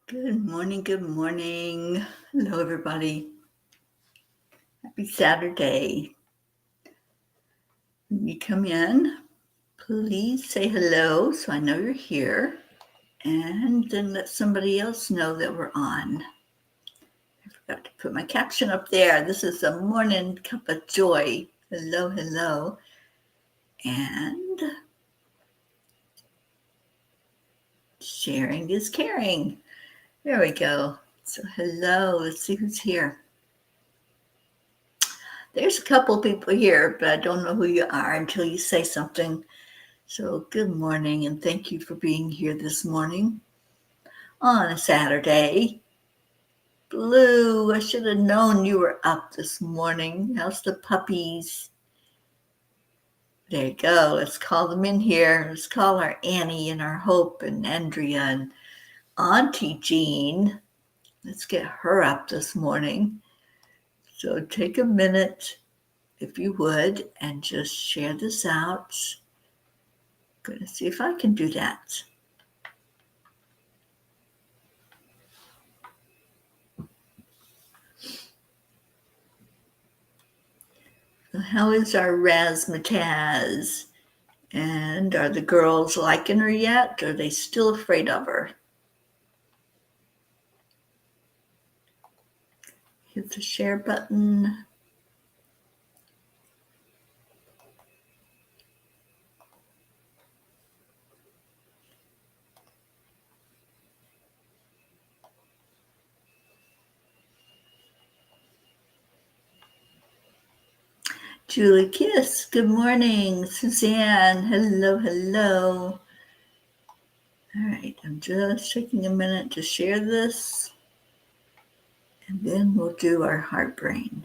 Good morning, good morning. Hello, everybody. Happy Saturday. When you come in, please say hello so I know you're here, and then let somebody else know that we're on. I forgot to put my caption up there. This is the Morning Cuppa Joy. Hello, hello. And sharing is caring. There we go. So hello, let's see who's here. There's a couple people here, but I don't know who you are until you say something. So good morning, and thank you for being here this morning on a Saturday. Blue, I should have known you were up this morning. How's the puppies? There you go. Let's call them in here. Let's call our Annie and our Hope and Andrea and Auntie Jean. Let's get her up this morning. So take a minute, if you would, and just share this out. I'm going to see if I can do that. So how is our razzmatazz? And are the girls liking her yet? Or are they still afraid of her? Hit the share button. Julie Kiss, good morning. Suzanne, hello, hello. All right, I'm just taking a minute to share this, and then we'll do our heart brain.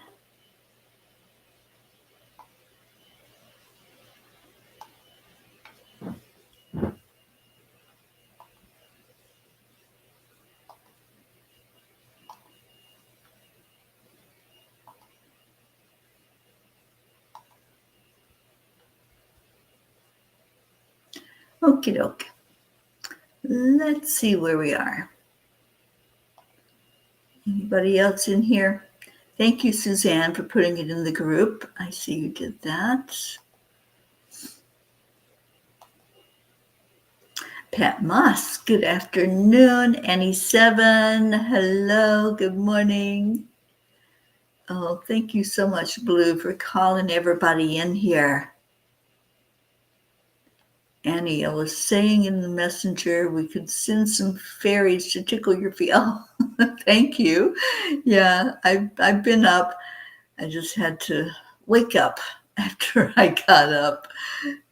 Okie doke. Let's see where we are. Anybody else in here? Thank you, Suzanne, for putting it in the group. I see you did that. Pat Moss, good afternoon. Annie7, hello, good morning. Oh, thank you so much, Blue, for calling everybody in here. Annie, I was saying in the messenger we could send some fairies to tickle your feet. Oh, thank you. Yeah, I've been up. I just had to wake up after I got up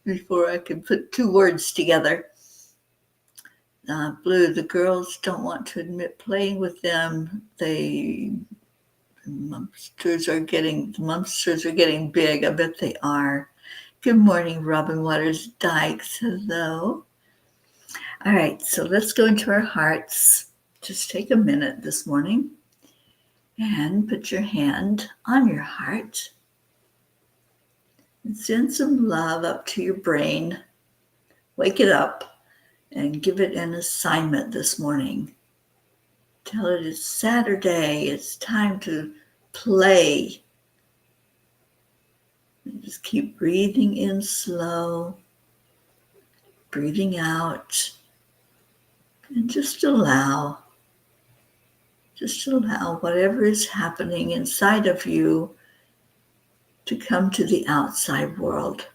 before I could put two words together. Blue, the girls don't want to admit playing with them. The monsters are getting big. I bet they are. Good morning, Robin Waters Dykes. Hello. All right, so let's go into our hearts. Just take a minute this morning and put your hand on your heart and send some love up to your brain. Wake it up and give it an assignment this morning. Tell it it's Saturday. It's time to play. And just keep breathing in slow, breathing out, and just allow whatever is happening inside of you to come to the outside world.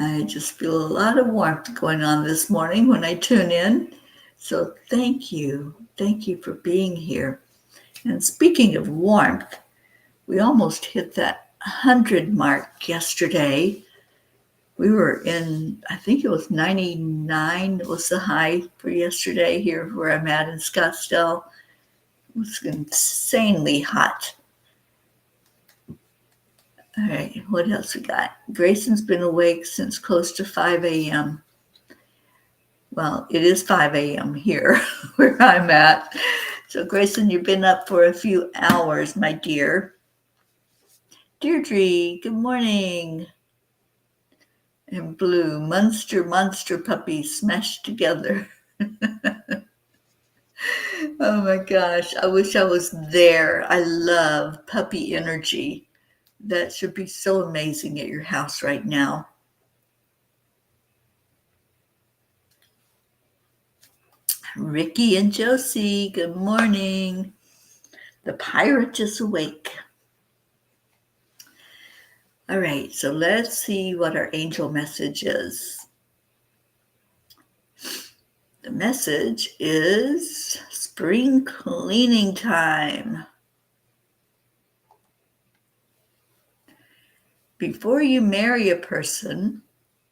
I just feel a lot of warmth going on this morning when I tune in. So thank you. Thank you for being here. And speaking of warmth, we almost hit that 100 mark yesterday. We were in, I think it was 99 was the high for yesterday here where I'm at in Scottsdale. It was insanely hot. All right, what else we got? Grayson's been awake since close to 5 a.m. Well, it is 5 a.m. here where I'm at. So, Grayson, you've been up for a few hours, my dear. Deirdre, good morning. and blue, monster puppies smashed together. Oh my gosh, I wish I was there. I love puppy energy. That should be so amazing at your house right now. Ricky and Josie, good morning. The pirate is awake. All right, so let's see what our angel message is. The message is spring cleaning time. Before you marry a person,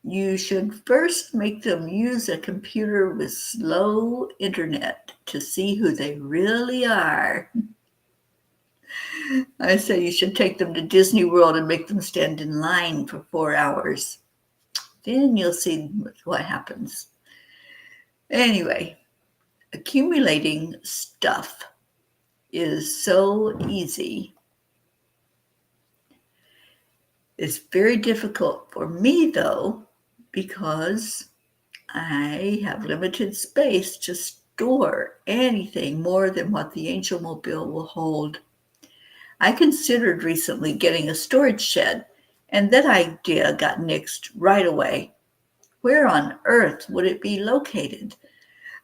you should first make them use a computer with slow internet to see who they really are. I say you should take them to Disney World and make them stand in line for 4 hours. Then you'll see what happens. Anyway, accumulating stuff is so easy. It's very difficult for me, though, because I have limited space to store anything more than what the Angel Mobile will hold. I considered recently getting a storage shed, and that idea got nixed right away. Where on earth would it be located?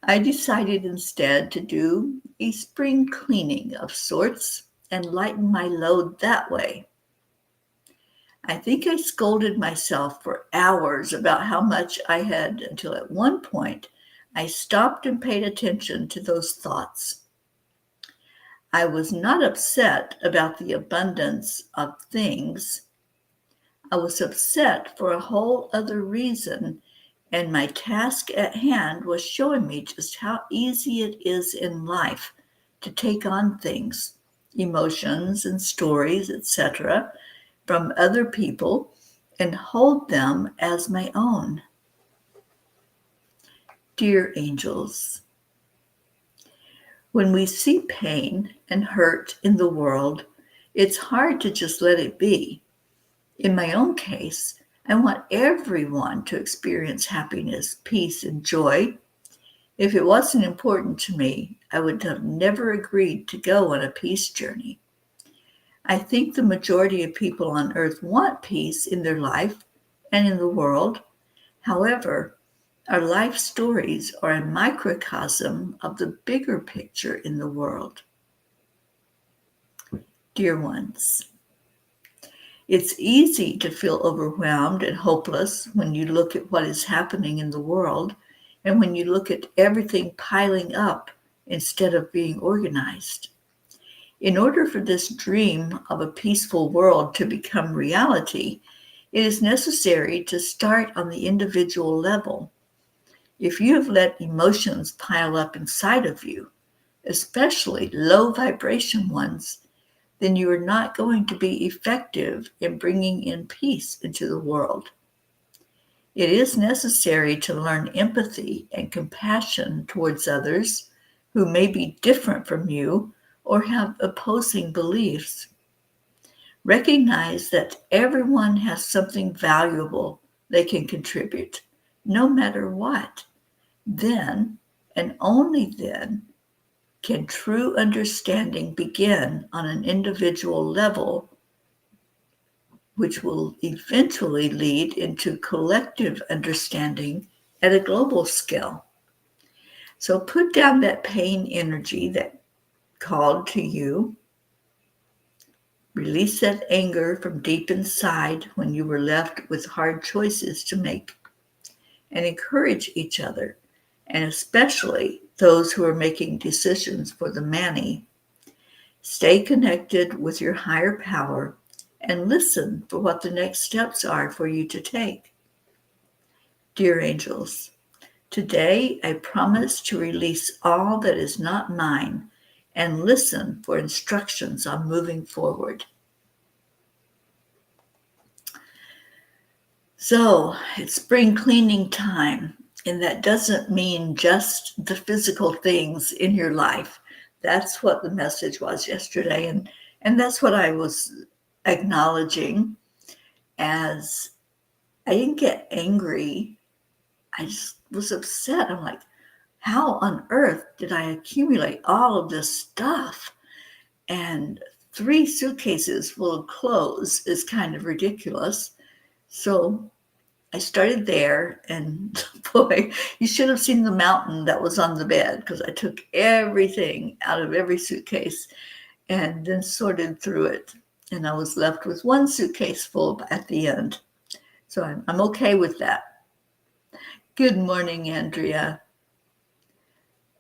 I decided instead to do a spring cleaning of sorts and lighten my load that way. I think I scolded myself for hours about how much I had until at one point I stopped and paid attention to those thoughts. I was not upset about the abundance of things. I was upset for a whole other reason, and my task at hand was showing me just how easy it is in life to take on things, emotions and stories, etc., from other people and hold them as my own. Dear angels, when we see pain and hurt in the world, it's hard to just let it be. In my own case, I want everyone to experience happiness, peace, and joy. If it wasn't important to me, I would have never agreed to go on a peace journey. I think the majority of people on earth want peace in their life and in the world. However, our life stories are a microcosm of the bigger picture in the world. Dear ones, it's easy to feel overwhelmed and hopeless when you look at what is happening in the world and when you look at everything piling up instead of being organized. In order for this dream of a peaceful world to become reality, it is necessary to start on the individual level. If you have let emotions pile up inside of you, especially low vibration ones, then you are not going to be effective in bringing in peace into the world. It is necessary to learn empathy and compassion towards others who may be different from you or have opposing beliefs. Recognize that everyone has something valuable they can contribute, no matter what. Then, and only then, can true understanding begin on an individual level, which will eventually lead into collective understanding at a global scale. So put down that pain energy that called to you. Release that anger from deep inside when you were left with hard choices to make, and encourage each other, and especially those who are making decisions for the many. Stay connected with your higher power and listen for what the next steps are for you to take. Dear angels, today I promise to release all that is not mine and listen for instructions on moving forward. So it's spring cleaning time, and that doesn't mean just the physical things in your life. That's what the message was yesterday, and that's what I was acknowledging as I didn't get angry. I just was upset. I'm like, how on earth did I accumulate all of this stuff? And 3 suitcases full of clothes is kind of ridiculous. So I started there, and boy, you should have seen the mountain that was on the bed, because I took everything out of every suitcase and then sorted through it. And I was left with 1 suitcase full at the end. So I'm okay with that. Good morning, Andrea.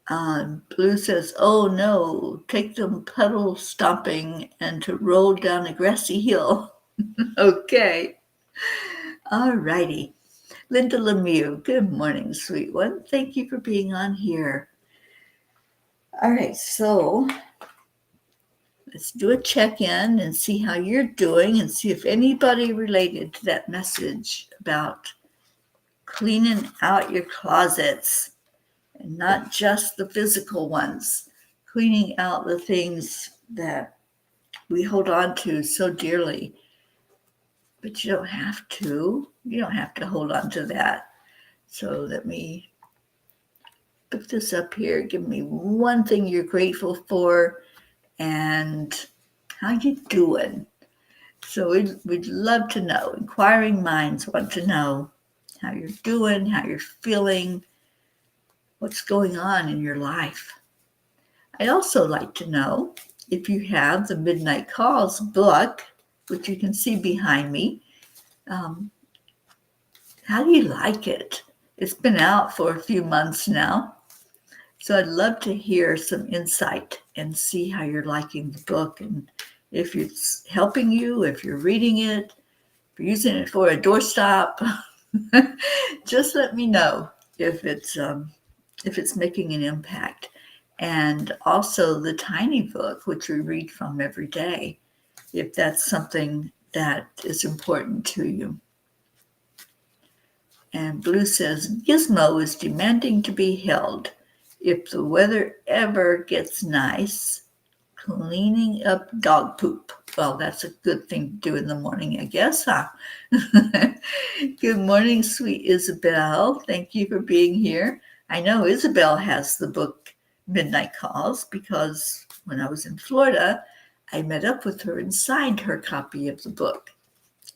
Blue says, oh no, take them puddle stomping and to roll down a grassy hill. Okay. All righty. Linda Lemieux, good morning, sweet one. Thank you for being on here. All right, so let's do a check-in and see how you're doing and see if anybody related to that message about cleaning out your closets, and not just the physical ones, cleaning out the things that we hold on to so dearly. But you don't have to. You don't have to hold on to that. So let me put this up here. Give me one thing you're grateful for and how you doing. So we'd love to know. Inquiring minds want to know how you're doing, how you're feeling, what's going on in your life. I'd also like to know if you have the Midnight Calls book, which you can see behind me. How do you like it? It's been out for a few months now. So I'd love to hear some insight and see how you're liking the book, and if it's helping you, if you're reading it, if you're using it for a doorstop. Just let me know if it's making an impact. And also the tiny book, which we read from every day, if that's something that is important to you. And Blue says, Gizmo is demanding to be held. If the weather ever gets nice, cleaning up dog poop. Well, that's a good thing to do in the morning, I guess, huh? Good morning, sweet Isabel. Thank you for being here. I know Isabel has the book Midnight Calls because when I was in Florida, I met up with her and signed her copy of the book.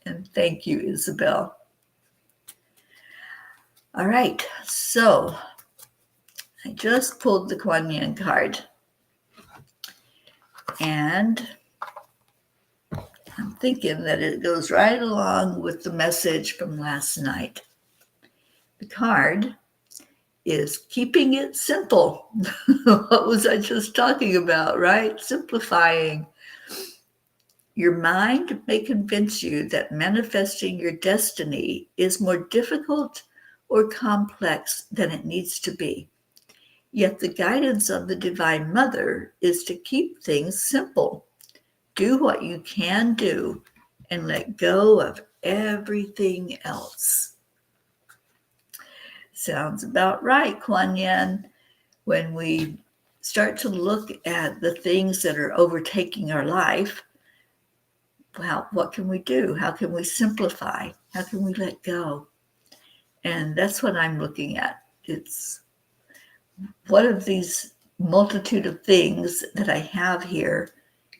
And thank you, Isabel. All right, so I just pulled the Kuan Yin card. And I'm thinking that it goes right along with the message from last night. The card is keeping it simple. What was I just talking about, right? Simplifying. Your mind may convince you that manifesting your destiny is more difficult or complex than it needs to be. Yet the guidance of the Divine Mother is to keep things simple. Do what you can do and let go of everything else. Sounds about right, Kuan Yin. When we start to look at the things that are overtaking our life, well, what can we do? How can we simplify? How can we let go? And that's what I'm looking at. It's what of these multitude of things that I have here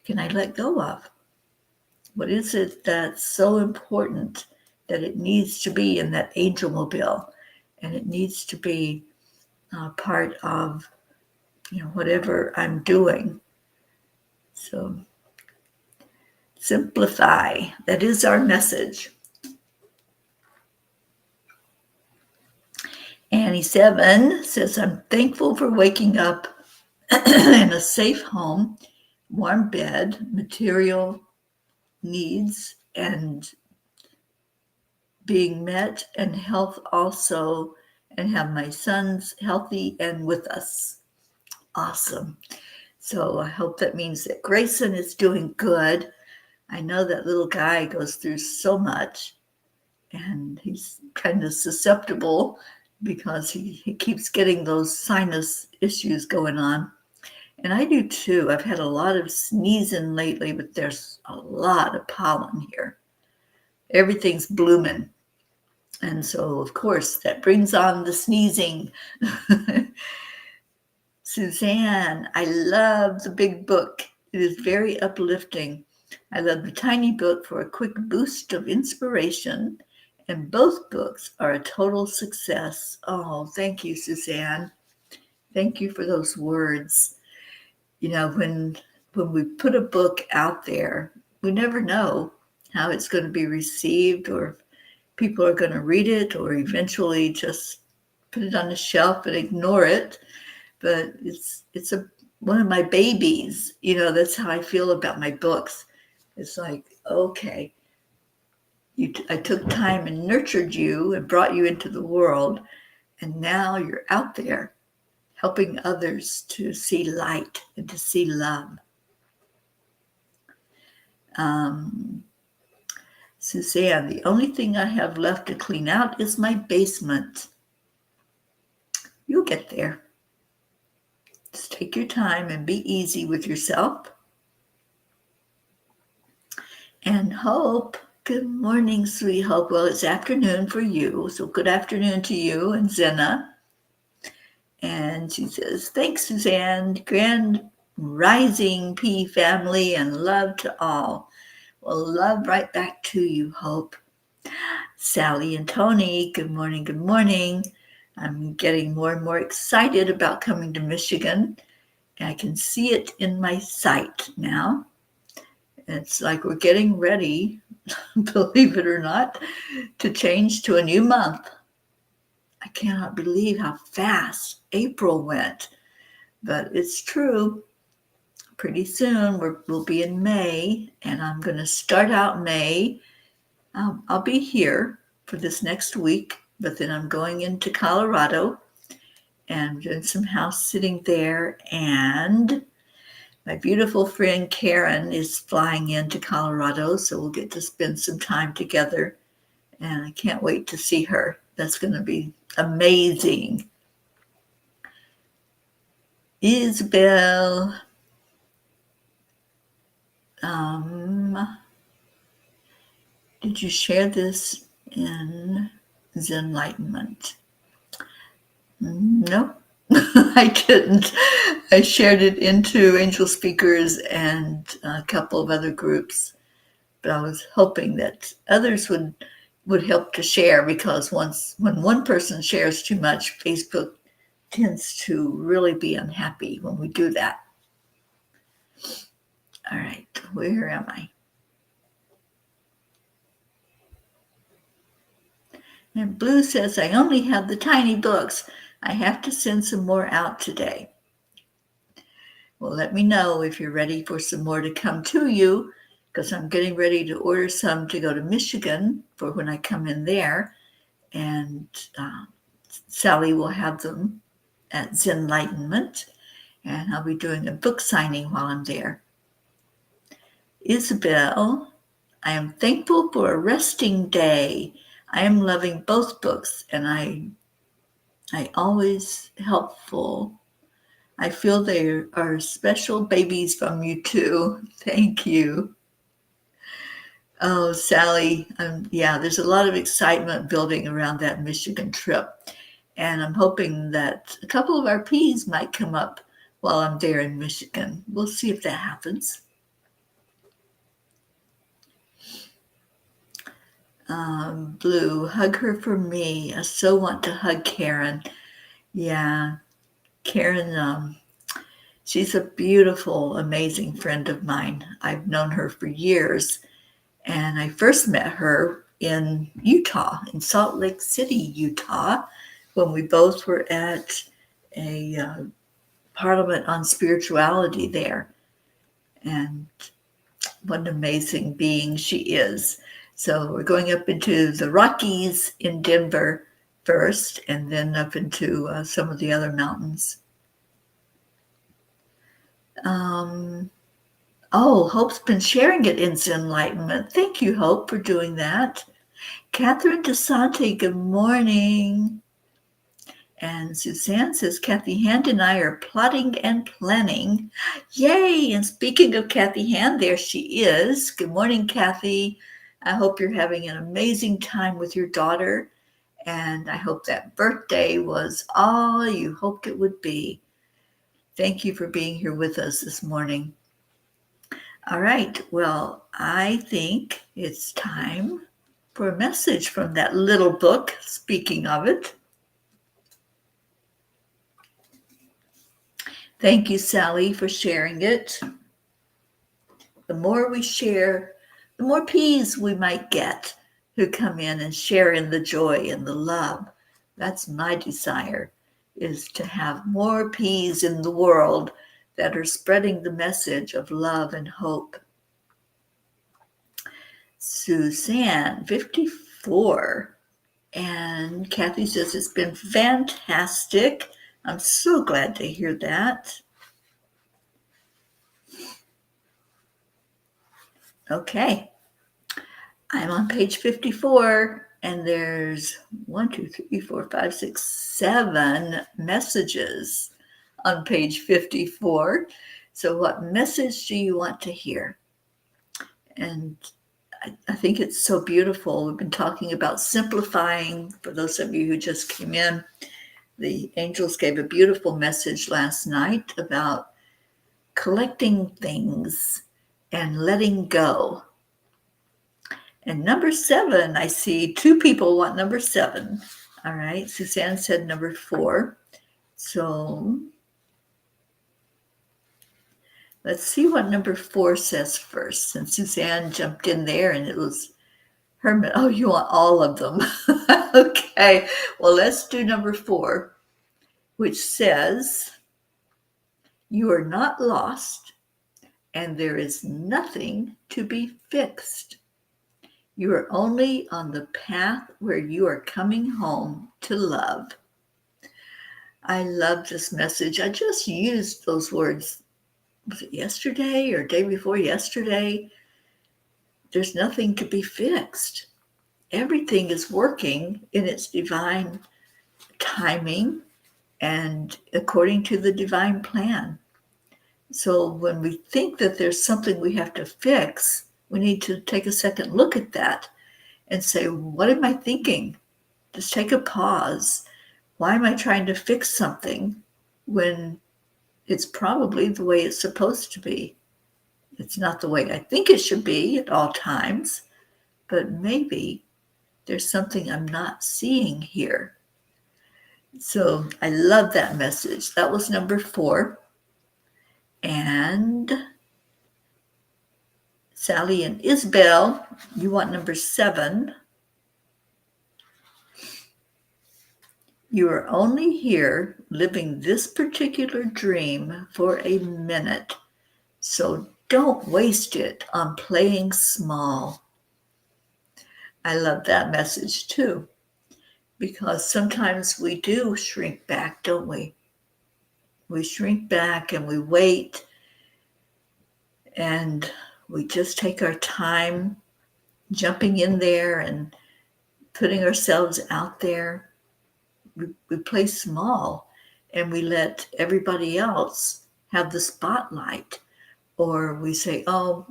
can I let go of? What is it that's so important that it needs to be in that angel mobile, and it needs to be part of whatever I'm doing? So simplify. That is our message. Annie 7 says, I'm thankful for waking up in a safe home, warm bed, material needs, and being met, and health also, and have my sons healthy and with us. Awesome. So I hope that means that Grayson is doing good. I know that little guy goes through so much, and he's kind of susceptible because he keeps getting those sinus issues going on. And I do too. I've had a lot of sneezing lately, but there's a lot of pollen here. Everything's blooming. And so, of course, that brings on the sneezing. Suzanne, I love the big book. It is very uplifting. I love the tiny book for a quick boost of inspiration, and both books are a total success. Oh, thank you, Suzanne. Thank you for those words. You know, when we put a book out there, we never know how it's going to be received, or if people are going to read it, or eventually just put it on the shelf and ignore it. But it's one of my babies. You know, that's how I feel about my books. It's like, okay, I took time and nurtured you and brought you into the world, and now you're out there helping others to see light and to see love. Suzanne, the only thing I have left to clean out is my basement. You'll get there. Just take your time and be easy with yourself. And Hope, good morning, sweet Hope. Well, it's afternoon for you, so good afternoon to you and Zena. And she says, thanks, Suzanne. Grand rising P family and love to all. Well, love right back to you, Hope. Sally and Tony, good morning, good morning. I'm getting more and more excited about coming to Michigan. I can see it in my sight now. It's like we're getting ready, believe it or not, to change to a new month. I cannot believe how fast April went, but it's true. Pretty soon we'll be in May, and I'm going to start out May. I'll be here for this next week, but then I'm going into Colorado and doing some house sitting there, and my beautiful friend Karen is flying into Colorado, so we'll get to spend some time together, and I can't wait to see her. That's going to be amazing. Isabel, did you share this in Zenlightenment? No, I didn't. I shared it into Angel Speakers and a couple of other groups, but I was hoping that others would help to share, because when one person shares too much, Facebook tends to really be unhappy when we do that. All right, where am I? And Blue says, I only have the tiny books. I have to send some more out today. Well, let me know if you're ready for some more to come to you, because I'm getting ready to order some to go to Michigan for when I come in there. And Sally will have them at Zenlightenment, and I'll be doing a book signing while I'm there. Isabel, I am thankful for a resting day. I am loving both books, and I always helpful. I feel they are special babies from you too. Thank you. Oh, Sally, yeah, there's a lot of excitement building around that Michigan trip. And I'm hoping that a couple of our P's might come up while I'm there in Michigan. We'll see if that happens. Blue, hug her for me. I so want to hug Karen. Yeah, Karen, she's a beautiful, amazing friend of mine. I've known her for years, and I first met her in Utah, in Salt Lake City, Utah, when we both were at a Parliament on Spirituality there. And what an amazing being she is. So we're going up into the Rockies in Denver first, and then up into some of the other mountains. Hope's been sharing it in Zenlightenment. Thank you, Hope, for doing that. Catherine DeSante, good morning. And Suzanne says, Kathy Hand and I are plotting and planning. Yay! And speaking of Kathy Hand, there she is. Good morning, Kathy. I hope you're having an amazing time with your daughter. And I hope that birthday was all you hoped it would be. Thank you for being here with us this morning. All right, well, I think it's time for a message from that little book, speaking of it. Thank you, Sally, for sharing it. The more we share, the more peas we might get who come in and share in the joy and the love. That's my desire, is to have more peas in the world that are spreading the message of love and hope. Suzanne, 54. And Kathy says it's been fantastic. I'm so glad to hear that. Okay. I'm on page 54, and there's 1, 2, 3, 4, 5, 6, 7 messages on page 54. So what message do you want to hear? And I think it's so beautiful. We've been talking about simplifying. For those of you who just came in, the angels gave a beautiful message last night about collecting things and letting go. And number 7, I see 2 people want number 7. All right, Suzanne said number 4. So let's see what number 4 says first. And Suzanne jumped in there, and it was Herman. Oh, you want all of them. Okay, well, let's do number 4, which says, you are not lost, and there is nothing to be fixed. You are only on the path where you are coming home to love. I love this message. I just used those words, was it yesterday or day before yesterday? There's nothing to be fixed. Everything is working in its divine timing and according to the divine plan. So when we think that there's something we have to fix, we need to take a second look at that and say, what am I thinking? Just take a pause. Why am I trying to fix something when it's probably the way it's supposed to be? It's not the way I think it should be at all times, but maybe there's something I'm not seeing here. So I love that message. That was number 4. And Sally and Isabel, you want number 7. You are only here living this particular dream for a minute, so don't waste it on playing small. I love that message too, because sometimes we do shrink back, don't we? We shrink back and we wait, and we just take our time jumping in there and putting ourselves out there. We play small, and we let everybody else have the spotlight. Or we say, oh,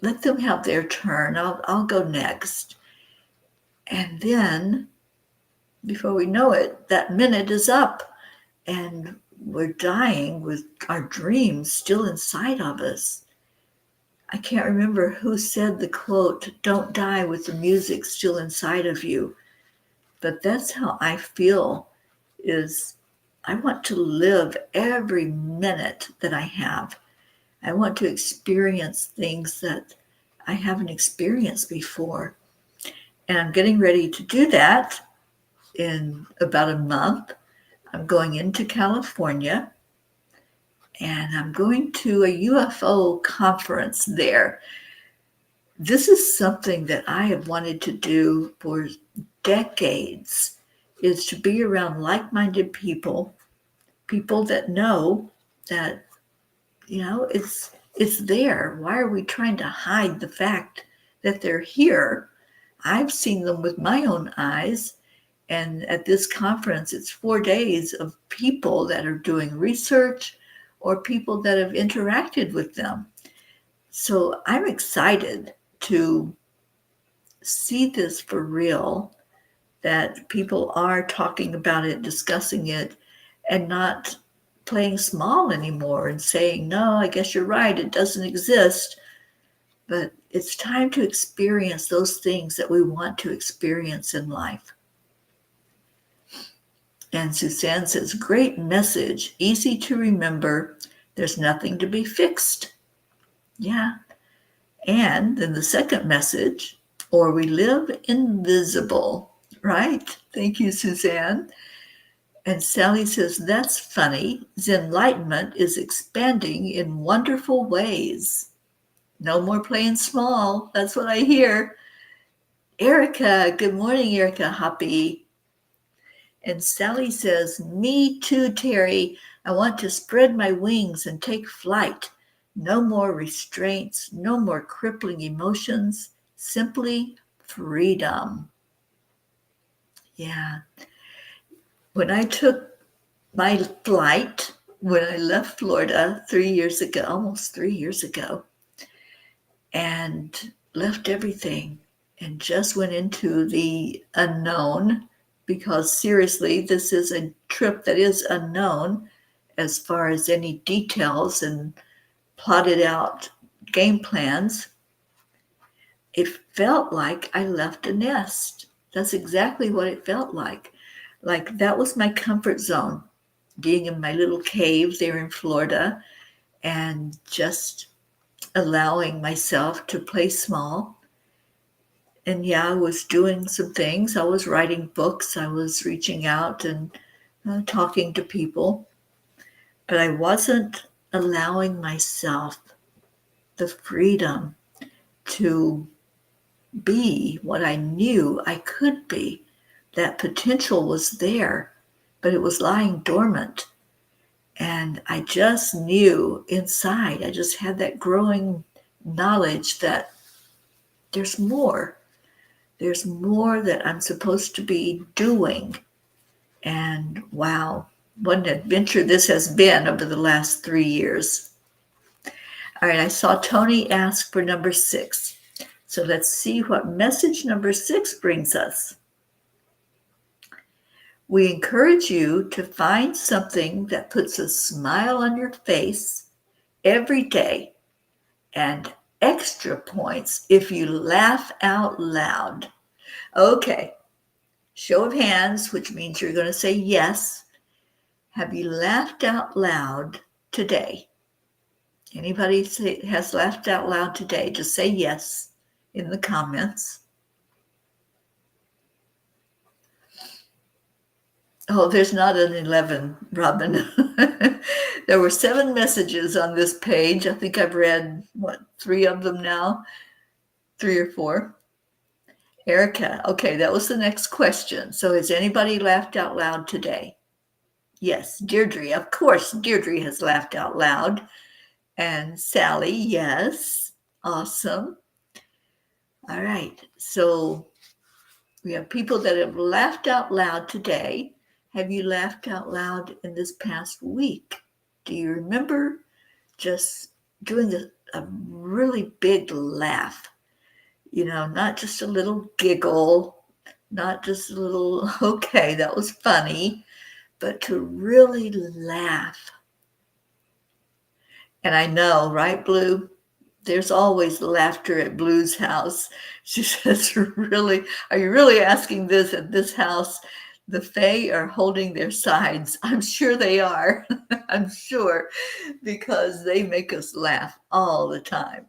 let them have their turn. I'll go next. And then, before we know it, that minute is up, and we're dying with our dreams still inside of us. I can't remember who said the quote, don't die with the music still inside of you. But that's how I feel, is I want to live every minute that I have. I want to experience things that I haven't experienced before. And I'm getting ready to do that in about a month. I'm going into California, and I'm going to a UFO conference there. This is something that I have wanted to do for decades, is to be around like-minded people that know that, it's there. Why are we trying to hide the fact that they're here? I've seen them with my own eyes. And at this conference, it's 4 days of people that are doing research or people that have interacted with them. So I'm excited to see this for real that people are talking about it, discussing it, and not playing small anymore and saying, no, I guess you're right, it doesn't exist. But it's time to experience those things that we want to experience in life. And Suzanne says, great message, easy to remember. There's nothing to be fixed. Yeah. And then the second message, or we live invisible, right? Thank you, Suzanne. And Sally says, that's funny. Enlightenment is expanding in wonderful ways. No more playing small. That's what I hear. Erica, good morning, Erica Hoppy. And Sally says, me too, Teri. I want to spread my wings and take flight. No more restraints, no more crippling emotions, simply freedom. Yeah. When I took my flight, when I left Florida 3 years ago, almost 3 years ago, and left everything and just went into the unknown, because seriously, this is a trip that is unknown as far as any details and plotted out game plans. It felt like I left a nest. That's exactly what it felt like. Like that was my comfort zone, being in my little cave there in Florida and just allowing myself to play small. And yeah, I was doing some things. I was writing books. I was reaching out and talking to people. But I wasn't allowing myself the freedom to be what I knew I could be. That potential was there, but it was lying dormant. And I just knew inside, I just had that growing knowledge that there's more. There's more that I'm supposed to be doing. And wow, what an adventure this has been over the last 3 years. All right, I saw Tony ask for number 6. So let's see what message number 6 brings us. We encourage you to find something that puts a smile on your face every day, and extra points if you laugh out loud. Okay, show of hands, which means you're going to say yes. Have you laughed out loud today? Anybody has laughed out loud today? Just say yes in the comments. Oh, there's not an 11, Robin. There were 7 messages on this page. I think I've read, 3 of them now? 3 or 4. Erica, okay, that was the next question. So has anybody laughed out loud today? Yes, Deirdre, of course, Deirdre has laughed out loud. And Sally, yes, awesome. All right, so we have people that have laughed out loud today. Have you laughed out loud in this past week? Do you remember just doing a really big laugh? You know, not just a little giggle, not just a little, okay, that was funny, but to really laugh. And I know, right, Blue? There's always laughter at Blue's house. She says, really, are you really asking this at this house? The Fae are holding their sides. I'm sure they are. I'm sure, because they make us laugh all the time.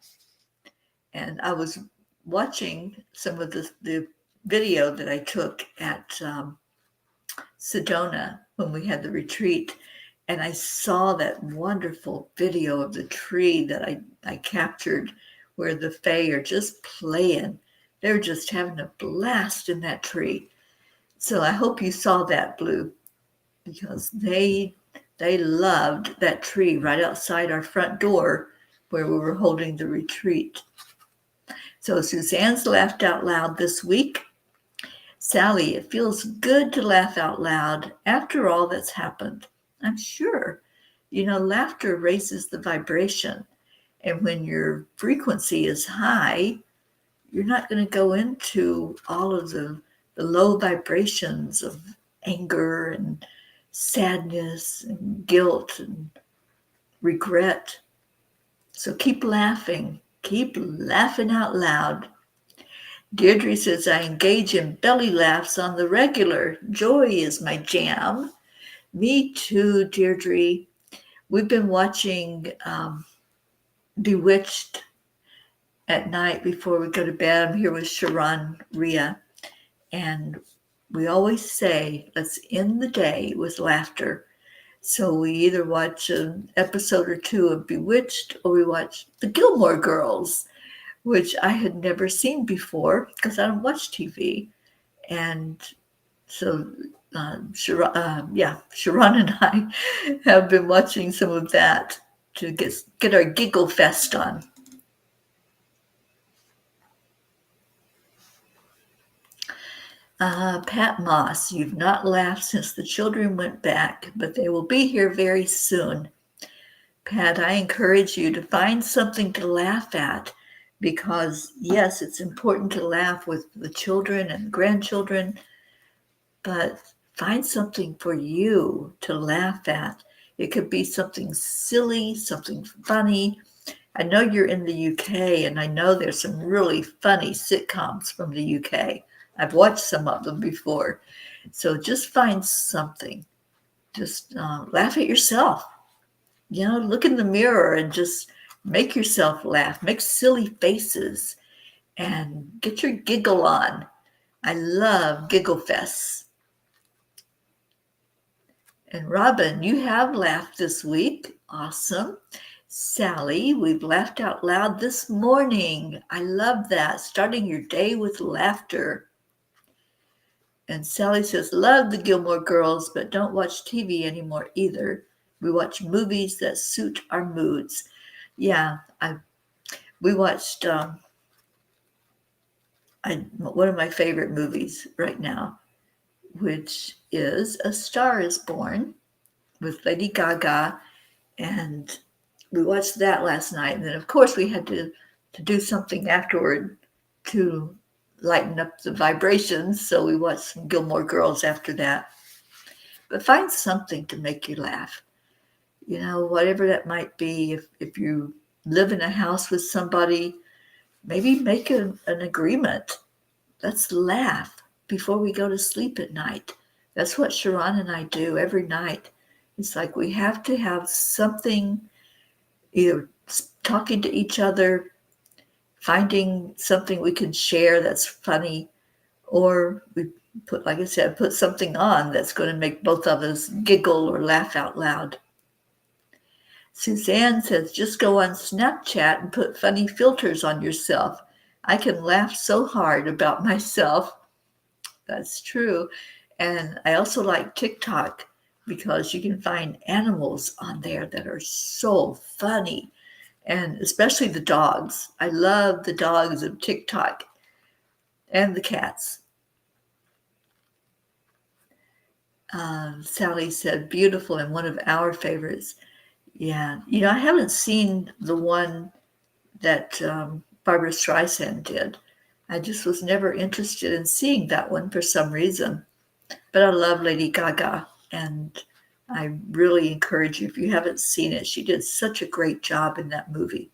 And I was watching some of the video that I took at Sedona when we had the retreat. And I saw that wonderful video of the tree that I captured where the Fae are just playing. They're just having a blast in that tree. So I hope you saw that, Blue, because they loved that tree right outside our front door where we were holding the retreat. So Suzanne's laughed out loud this week. Sally, it feels good to laugh out loud after all that's happened. I'm sure. You know, laughter raises the vibration. And when your frequency is high, you're not going to go into all of the the low vibrations of anger and sadness and guilt and regret. So keep laughing out loud. Deirdre says, I engage in belly laughs on the regular. Joy is my jam. Me too, Deirdre. We've been watching Bewitched at night before we go to bed. I'm here with Sharon Ria, and we always say, let's end the day with laughter. So we either watch an episode or two of Bewitched, or we watch The Gilmore Girls, which I had never seen before because I don't watch TV. And so Sharon and I have been watching some of that to get our giggle fest on. Pat Moss, you've not laughed since the children went back, but they will be here very soon. Pat, I encourage you to find something to laugh at because, yes, it's important to laugh with the children and grandchildren, but find something for you to laugh at. It could be something silly, something funny. I know you're in the UK, and I know there's some really funny sitcoms from the UK. I've watched some of them before. So just find something. Just laugh at yourself. Look in the mirror and just make yourself laugh. Make silly faces and get your giggle on. I love giggle fests. And Robin, you have laughed this week. Awesome. Sally, we've laughed out loud this morning. I love that. Starting your day with laughter. And Sally says, love the Gilmore Girls, but don't watch TV anymore either. We watch movies that suit our moods. Yeah, we watched one of my favorite movies right now, which is A Star is Born with Lady Gaga. And we watched that last night. And then, of course, we had to do something afterward to lighten up the vibrations. So we watched some Gilmore Girls after that. But find something to make you laugh. Whatever that might be. If you live in a house with somebody, maybe make an agreement. Let's laugh before we go to sleep at night. That's what Sharon and I do every night. It's like we have to have something, either talking to each other, finding something we can share that's funny, or we put something on that's going to make both of us giggle or laugh out loud. Suzanne says, just go on Snapchat and put funny filters on yourself. I can laugh so hard about myself. That's true. And I also like TikTok because you can find animals on there that are so funny. And especially the dogs. I love the dogs of TikTok and the cats. Sally said, beautiful and one of our favorites. Yeah. I haven't seen the one that Barbara Streisand did. I just was never interested in seeing that one for some reason. But I love Lady Gaga, and I really encourage you, if you haven't seen it, she did such a great job in that movie.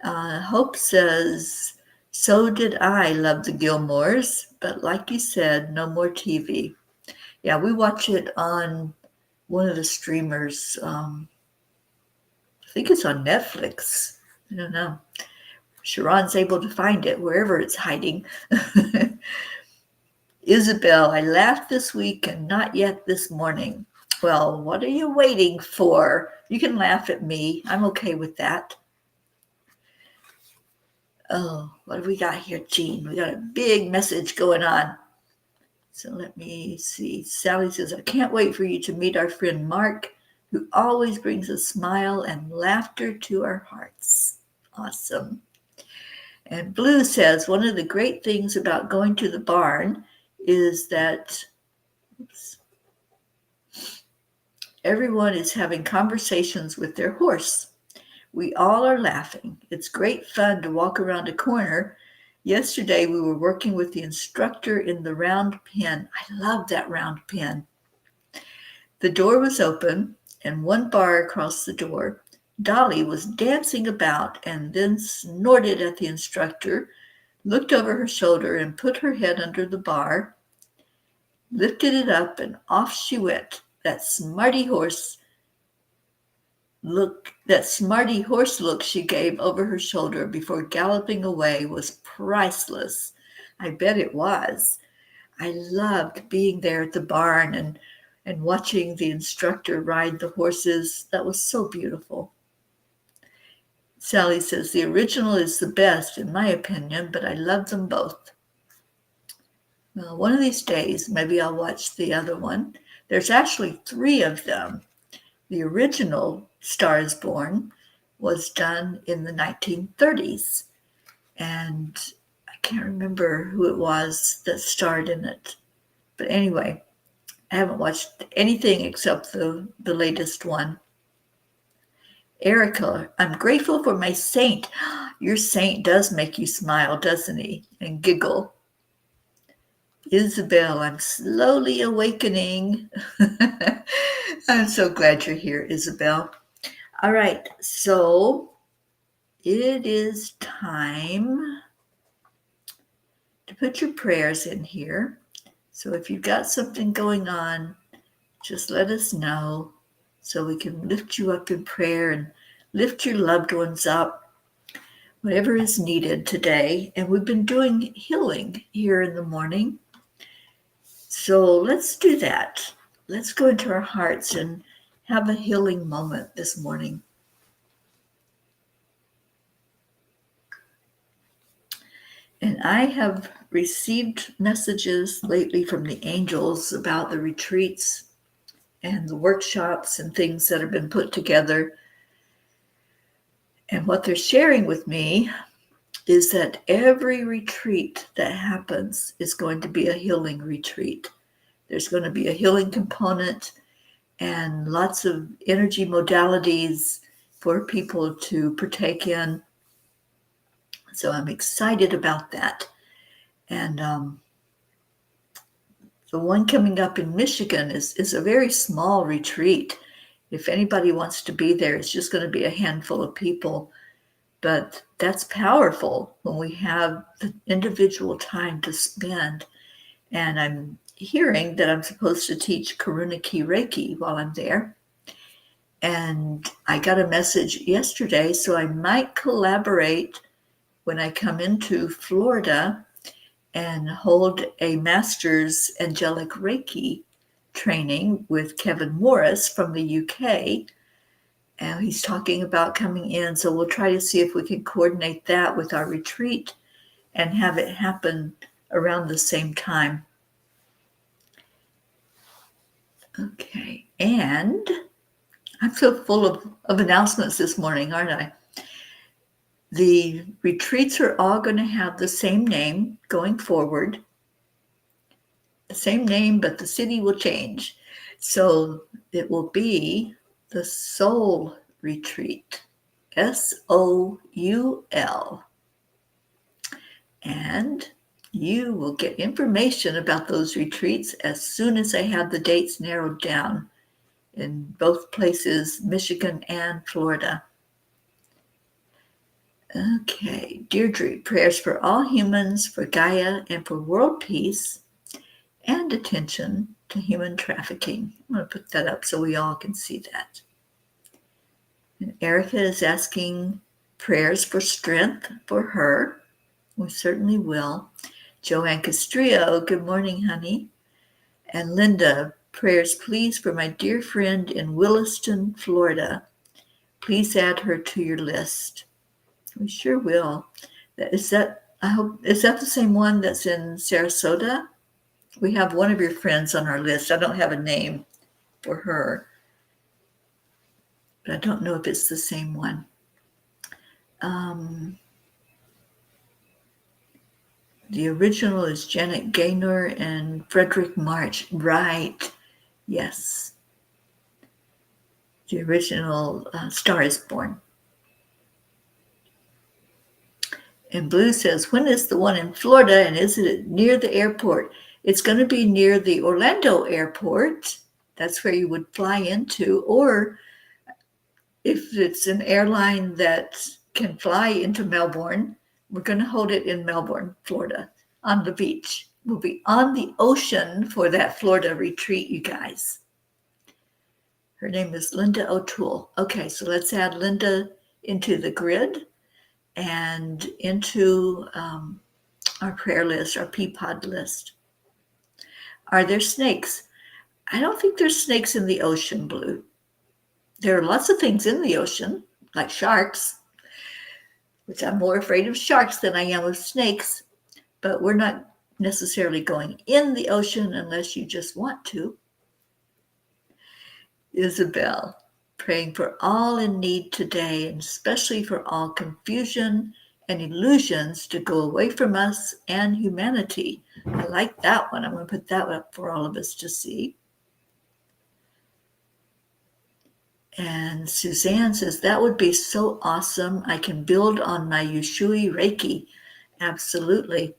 Hope says, so did I love the Gilmores, but like you said, no more TV. Yeah, we watch it on one of the streamers. I think it's on Netflix. I don't know. Sharon's able to find it wherever it's hiding. Isabel, I laughed this week and not yet this morning. Well, what are you waiting for? You can laugh at me. I'm okay with that. Oh, what do we got here, Jean? We got a big message going on. So let me see. Sally says, I can't wait for you to meet our friend Mark, who always brings a smile and laughter to our hearts. Awesome. And Blue says, one of the great things about going to the barn is that everyone is having conversations with their horse. We all are laughing. It's great fun to walk around a corner. Yesterday, we were working with the instructor in the round pen. I love that round pen. The door was open, and one bar across the door, Dolly was dancing about and then snorted at the instructor, looked over her shoulder and put her head under the bar, lifted it up, and off she went. That smarty horse look she gave over her shoulder before galloping away was priceless. I bet it was. I loved being there at the barn and watching the instructor ride the horses. That was so beautiful. Sally says, the original is the best in my opinion, but I love them both. Well, one of these days, maybe I'll watch the other one. There's actually 3 of them. The original Star is Born was done in the 1930s, and I can't remember who it was that starred in it. But anyway, I haven't watched anything except the latest one. Erica, I'm grateful for my saint. Your saint does make you smile, doesn't he? And giggle. Isabel, I'm slowly awakening. I'm so glad you're here, Isabel. All right, so it is time to put your prayers in here. So if you've got something going on, just let us know so we can lift you up in prayer and lift your loved ones up, whatever is needed today. And we've been doing healing here in the morning. So let's do that. Let's go into our hearts and have a healing moment this morning. And I have received messages lately from the angels about the retreats and the workshops and things that have been put together. And what they're sharing with me is that every retreat that happens is going to be a healing retreat. There's going to be a healing component and lots of energy modalities for people to partake in. So I'm excited about that. And the one coming up in Michigan is a very small retreat. If anybody wants to be there, it's just going to be a handful of people. But that's powerful when we have the individual time to spend. And I'm hearing that I'm supposed to teach Karuna Ki Reiki while I'm there. And I got a message yesterday, so I might collaborate when I come into Florida and hold a master's Angelic Reiki training with Kevin Morris from the UK. And he's talking about coming in. So we'll try to see if we can coordinate that with our retreat and have it happen around the same time. Okay. And I'm so full of announcements this morning, aren't I? The retreats are all going to have the same name going forward. The same name, but the city will change. So it will be the Soul Retreat. Soul. And you will get information about those retreats as soon as I have the dates narrowed down in both places, Michigan and Florida. Okay, Deirdre, prayers for all humans, for Gaia, and for world peace, and attention to human trafficking. I'm going to put that up so we all can see that. And Erica is asking prayers for strength for her. We certainly will. Joanne Castrillo, good morning, honey. And Linda, prayers please for my dear friend in Williston, Florida. Please add her to your list. We sure will. Is that the same one that's in Sarasota? We have one of your friends on our list. I don't have a name for her, but I don't know if it's the same one. The original is Janet Gaynor and Frederick March. Right. Yes. The original Star is Born. And Blue says, when is the one in Florida and is it near the airport? It's going to be near the Orlando airport. That's where you would fly into. Or if it's an airline that can fly into Melbourne, we're going to hold it in Melbourne, Florida, on the beach. We'll be on the ocean for that Florida retreat, you guys. Her name is Linda O'Toole. Okay, so let's add Linda into the grid and into our prayer list, our Peapod list. Are there snakes? I don't think there's snakes in the ocean, Blue. There are lots of things in the ocean, like sharks, which I'm more afraid of sharks than I am of snakes, but we're not necessarily going in the ocean unless you just want to. Isabel, praying for all in need today, and especially for all confusion and illusions to go away from us and humanity. I like that one. I'm going to put that up for all of us to see. And Suzanne says, that would be so awesome. I can build on my Yushui Reiki. Absolutely.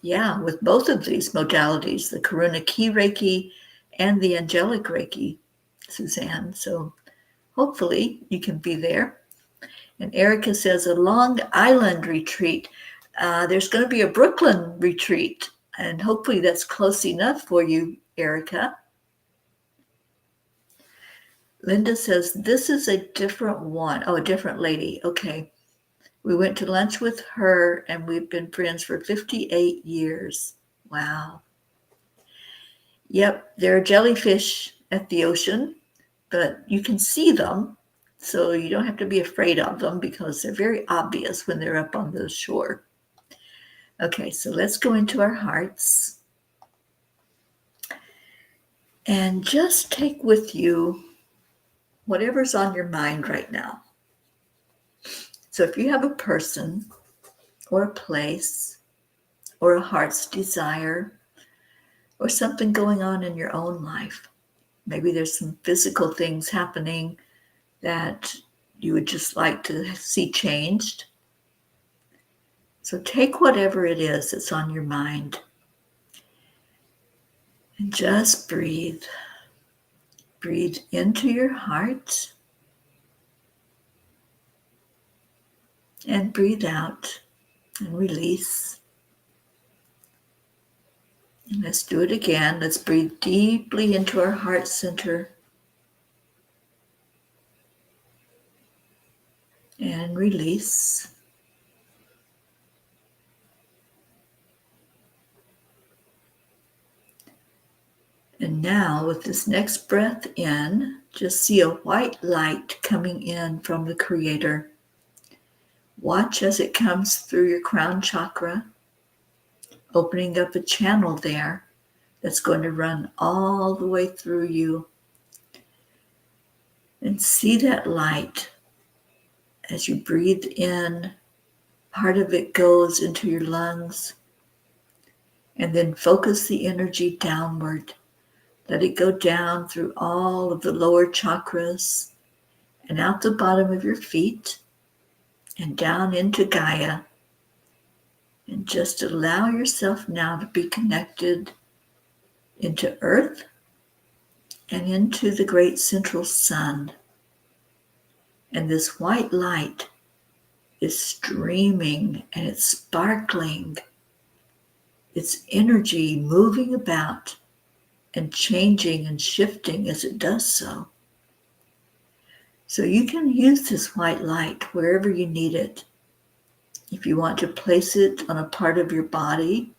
Yeah, with both of these modalities, the Karuna Ki Reiki and the Angelic Reiki, Suzanne. So hopefully you can be there. And Erica says, a Long Island retreat. There's going to be a Brooklyn retreat, and hopefully that's close enough for you, Erica. Linda says, this is a different one. Oh, a different lady. Okay. We went to lunch with her, and we've been friends for 58 years. Wow. Yep, there are jellyfish at the ocean, but you can see them, so you don't have to be afraid of them because they're very obvious when they're up on the shore. Okay, so let's go into our hearts. And just take with you whatever's on your mind right now. So if you have a person or a place or a heart's desire or something going on in your own life, maybe there's some physical things happening that you would just like to see changed. So take whatever it is that's on your mind and just breathe. Breathe into your heart and breathe out and release. And let's do it again. Let's breathe deeply into our heart center and release. And now with this next breath in, just see a white light coming in from the Creator. Watch as it comes through your crown chakra, opening up a channel there that's going to run all the way through you. And see that light as you breathe in. Part of it goes into your lungs. And then focus the energy downward. Let it go down through all of the lower chakras and out the bottom of your feet and down into Gaia. And just allow yourself now to be connected into Earth and into the great central sun. And this white light is streaming and it's sparkling. It's energy moving about and changing and shifting as it does so. So you can use this white light wherever you need it. If you want to place it on a part of your body,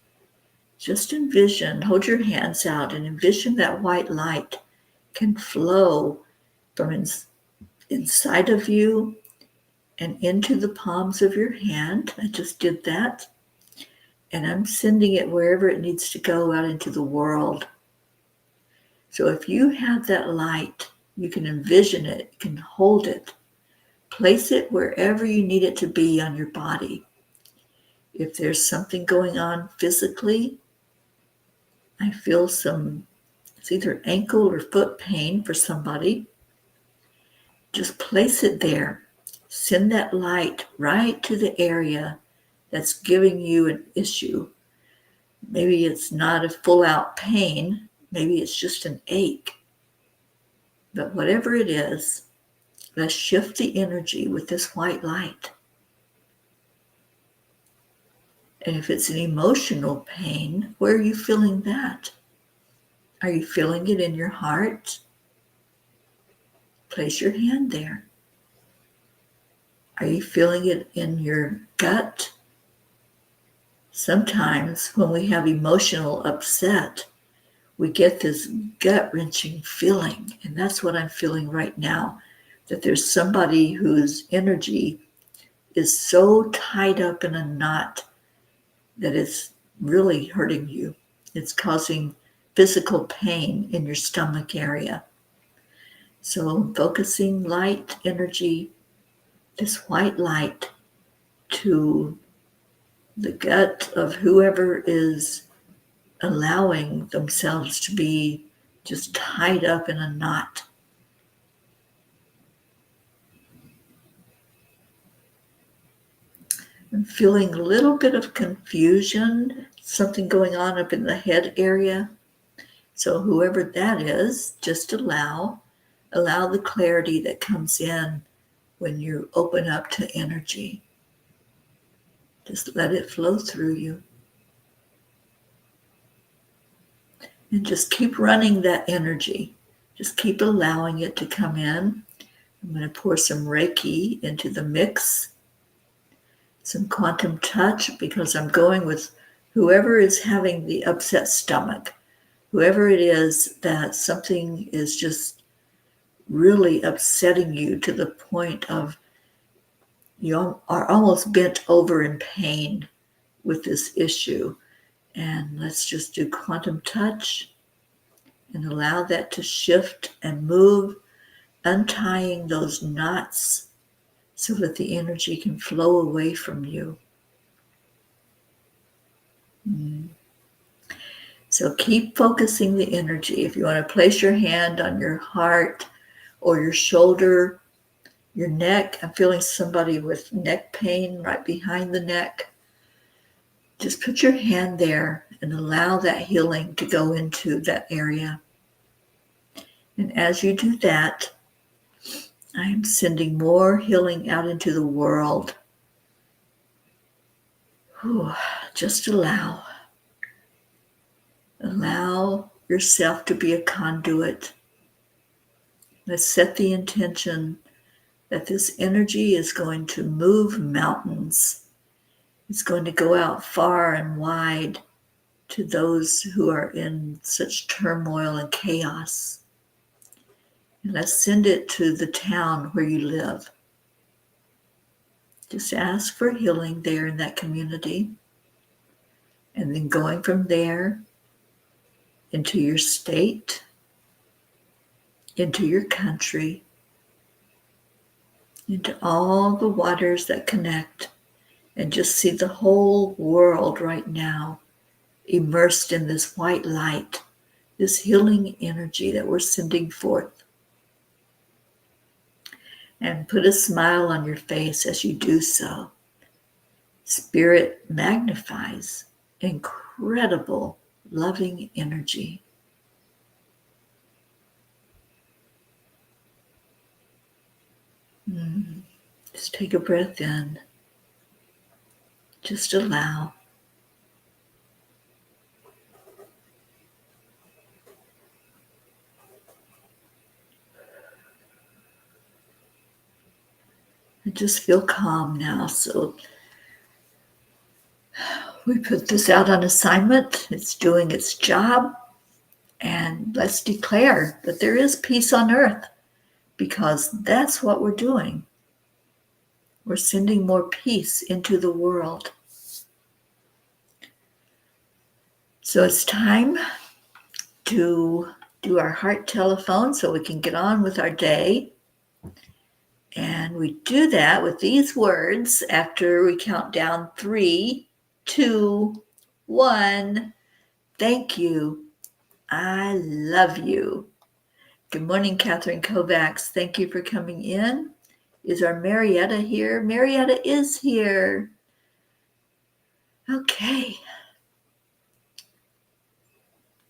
just envision, hold your hands out and envision that white light can flow from inside of you and into the palms of your hand. I just did that. And I'm sending it wherever it needs to go out into the world. So if you have that light, you can envision it, you can hold it, place it wherever you need it to be on your body. If there's something going on physically, I feel it's either ankle or foot pain for somebody, just place it there. Send that light right to the area that's giving you an issue. Maybe it's not a full-out pain. Maybe it's just an ache. But whatever it is, let's shift the energy with this white light. And if it's an emotional pain, where are you feeling that? Are you feeling it in your heart? Place your hand there. Are you feeling it in your gut? Sometimes when we have emotional upset, we get this gut-wrenching feeling. And that's what I'm feeling right now, that there's somebody whose energy is so tied up in a knot that it's really hurting you. It's causing physical pain in your stomach area. So focusing light energy, this white light, to the gut of whoever is allowing themselves to be just tied up in a knot. I'm feeling a little bit of confusion, something going on up in the head area. So whoever that is, just allow the clarity that comes in when you open up to energy. Just let it flow through you. And just keep running that energy. Just keep allowing it to come in. I'm going to pour some Reiki into the mix. Some quantum touch, because I'm going with whoever is having the upset stomach. Whoever it is that something is just really upsetting you to the point of you are almost bent over in pain with this issue. And let's just do quantum touch and allow that to shift and move, untying those knots so that the energy can flow away from you. So keep focusing the energy. If you want to place your hand on your heart or your shoulder, your neck, I'm feeling somebody with neck pain right behind the neck. Just put your hand there and allow that healing to go into that area. And as you do that, I am sending more healing out into the world. Just allow. Allow yourself to be a conduit. Let's set the intention that this energy is going to move mountains. It's going to go out far and wide to those who are in such turmoil and chaos. And let's send it to the town where you live. Just ask for healing there in that community. And then going from there into your state, into your country, into all the waters that connect, and just see the whole world right now immersed in this white light, this healing energy that we're sending forth. And put a smile on your face as you do so. Spirit magnifies incredible loving energy. Just take a breath in. Just allow. And just feel calm now. So we put this out on assignment. It's doing its job. And let's declare that there is peace on earth, because that's what we're doing. We're sending more peace into the world. So it's time to do our heart telephone so we can get on with our day. And we do that with these words after we count down 3, 2, 1. Thank you. I love you. Good morning, Catherine Kovacs. Thank you for coming in. Is our Marietta here? Marietta is here. Okay.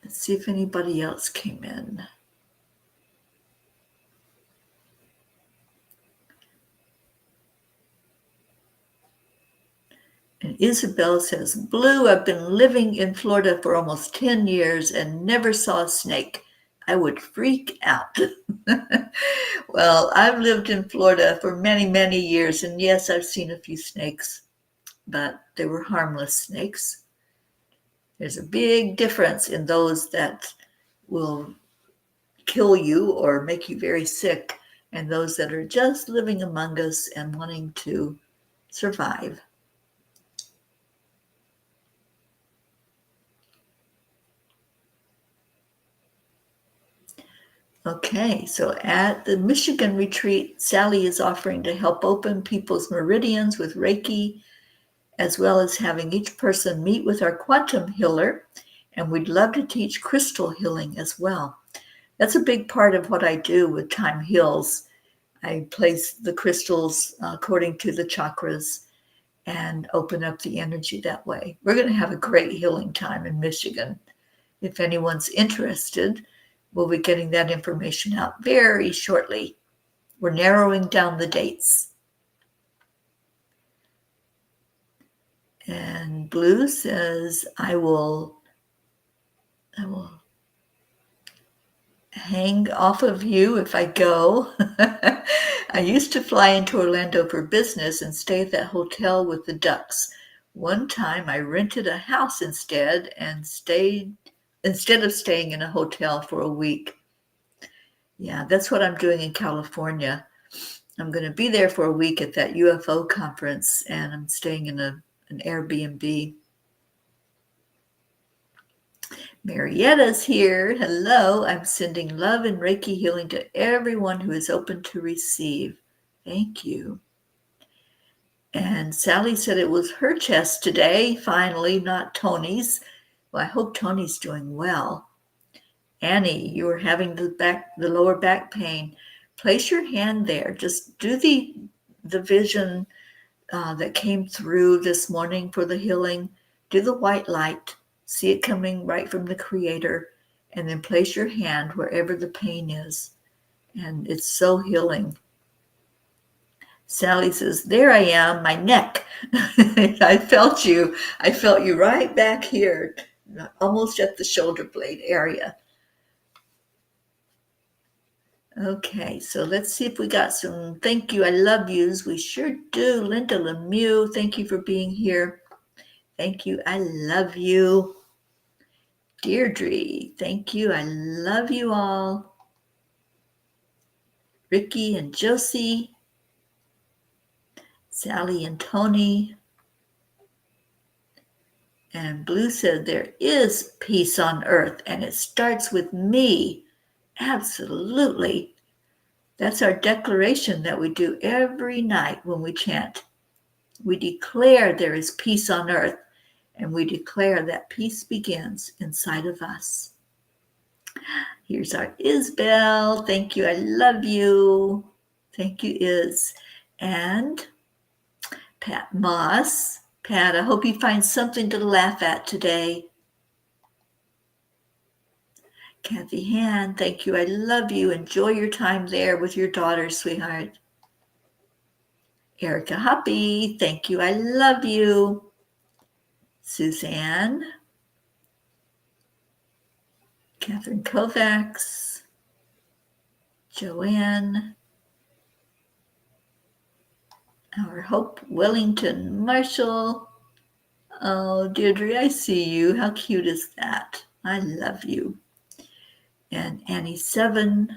Let's see if anybody else came in. And Isabel says, Blue, I've been living in Florida for almost 10 years and never saw a snake. I would freak out. Well, I've lived in Florida for many, many years, and yes, I've seen a few snakes, but they were harmless snakes. There's a big difference in those that will kill you or make you very sick, and those that are just living among us and wanting to survive. Okay, so at the Michigan retreat, Sally is offering to help open people's meridians with Reiki, as well as having each person meet with our quantum healer. And we'd love to teach crystal healing as well. That's a big part of what I do with Time Heals. I place the crystals according to the chakras and open up the energy that way. We're going to have a great healing time in Michigan. If anyone's interested, we'll be getting that information out very shortly. We're narrowing down the dates. And Blue says, I will hang off of you if I go. I used to fly into Orlando for business and stay at that hotel with the ducks. One time I rented a house instead of staying in a hotel for a week. Yeah, that's what I'm doing in California. I'm going to be there for a week at that UFO conference, and I'm staying in an Airbnb. Marietta's here. Hello. I'm sending love and Reiki healing to everyone who is open to receive. Thank you. And Sally said it was her chest today, finally, not Tony's. Well, I hope Tony's doing well. Annie, you are having the lower back pain. Place your hand there. Just do the vision that came through this morning for the healing. Do the white light. See it coming right from the Creator. And then place your hand wherever the pain is. And it's so healing. Sally says, there I am, my neck. I felt you. I felt you right back here, almost at the shoulder blade area. Okay, so let's see if we got some thank you, I love yous. We sure do. Linda Lemieux, thank you for being here. Thank you, I love you. Deirdre, thank you, I love you all. Ricky and Josie, Sally and Tony. And Blue said, there is peace on earth, and it starts with me. Absolutely. That's our declaration that we do every night when we chant. We declare there is peace on earth, and we declare that peace begins inside of us. Here's our Isabel. Thank you. I love you. Thank you, Is. And Pat Moss. Pat, I hope you find something to laugh at today. Kathy Han, thank you. I love you. Enjoy your time there with your daughter, sweetheart. Erica Hoppy, thank you. I love you. Suzanne. Catherine Kovacs. Joanne. Our Hope Wellington Marshall. Oh, Deirdre, I see you. How cute is that? I love you. And Annie 7.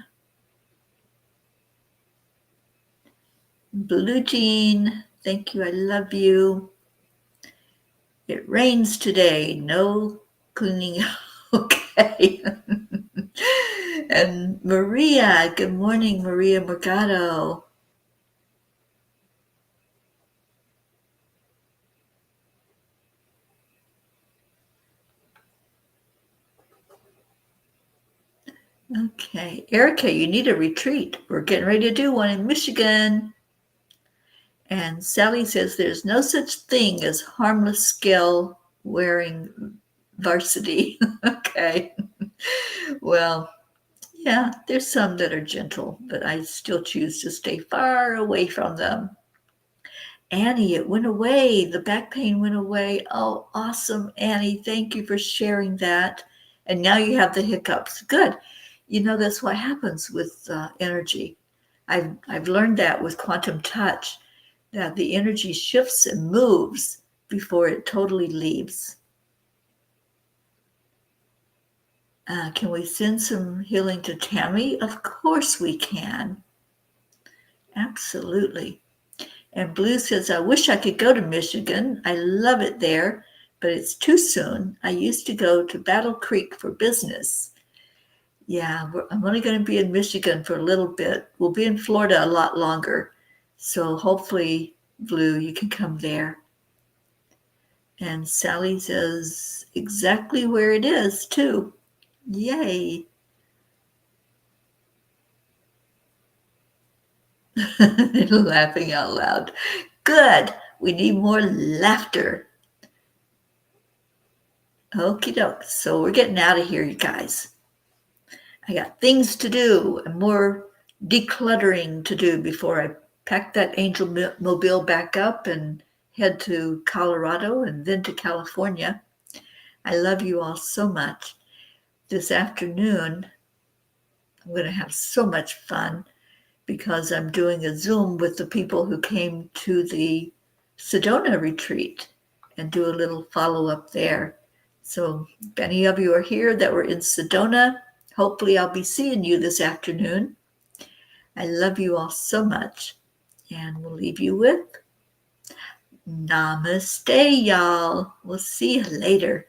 Blue Jean, thank you. I love you. It rains today. No cleaning. Okay. And Maria, good morning, Maria Morgado. Okay. Erica, you need a retreat. We're getting ready to do one in Michigan. And Sally says there's no such thing as harmless scale wearing varsity. Okay. Well, yeah, there's some that are gentle, but I still choose to stay far away from them. Annie, it went away. The back pain went away. Oh, awesome, Annie. Thank you for sharing that. And now you have the hiccups. Good. You know, that's what happens with energy. I've learned that with quantum touch, that the energy shifts and moves before it totally leaves. Can we send some healing to Tammy? Of course we can. Absolutely. And Blue says, I wish I could go to Michigan. I love it there, but it's too soon. I used to go to Battle Creek for business. Yeah, I'm only going to be in Michigan for a little bit. We'll be in Florida a lot longer. So hopefully, Blue, you can come there. And Sally says exactly where it is, too. Yay. Laughing out loud. Good. We need more laughter. Okie doke. So we're getting out of here, you guys. I got things to do and more decluttering to do before I pack that Angel mobile back up and head to Colorado and then to California. I love you all so much. This afternoon, I'm going to have so much fun because I'm doing a Zoom with the people who came to the Sedona retreat and do a little follow-up there. So if any of you are here that were in Sedona, hopefully I'll be seeing you this afternoon. I love you all so much. And we'll leave you with Namaste, y'all. We'll see you later.